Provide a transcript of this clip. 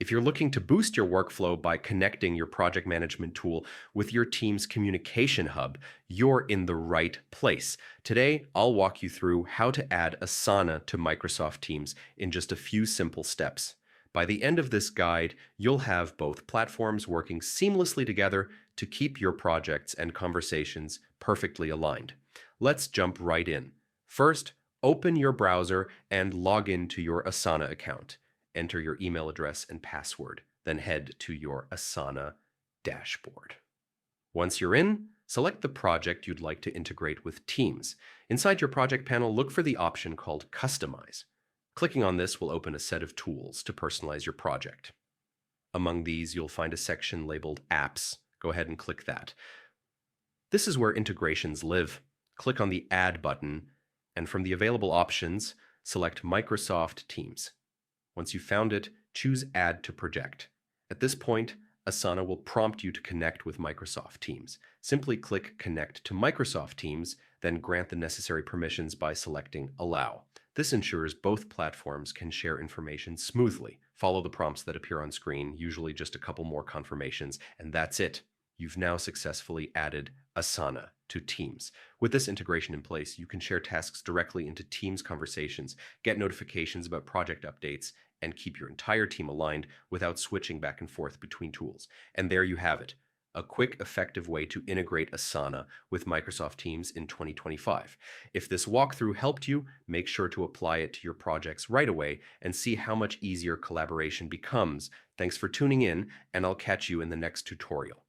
If you're looking to boost your workflow by connecting your project management tool with your team's communication hub, you're in the right place. Today, I'll walk you through how to add Asana to Microsoft Teams in just a few simple steps. By the end of this guide, you'll have both platforms working seamlessly together to keep your projects and conversations perfectly aligned. Let's jump right in. First, open your browser and log in to your Asana account. Enter your email address and password, then head to your Asana dashboard. Once you're in, select the project you'd like to integrate with Teams. Inside your project panel, look for the option called Customize. Clicking on this will open a set of tools to personalize your project. Among these, you'll find a section labeled Apps. Go ahead and click that. This is where integrations live. Click on the Add button, and from the available options, select Microsoft Teams. Once you've found it, choose Add to Project. At this point, Asana will prompt you to connect with Microsoft Teams. Simply click Connect to Microsoft Teams, then grant the necessary permissions by selecting Allow. This ensures both platforms can share information smoothly. Follow the prompts that appear on screen, usually just a couple more confirmations, and that's it. You've now successfully added Asana to Teams. With this integration in place, you can share tasks directly into Teams conversations, get notifications about project updates, and keep your entire team aligned without switching back and forth between tools. And there you have it. A quick, effective way to integrate Asana with Microsoft Teams in 2025. If this walkthrough helped you, make sure to apply it to your projects right away and see how much easier collaboration becomes. Thanks for tuning in, and I'll catch you in the next tutorial.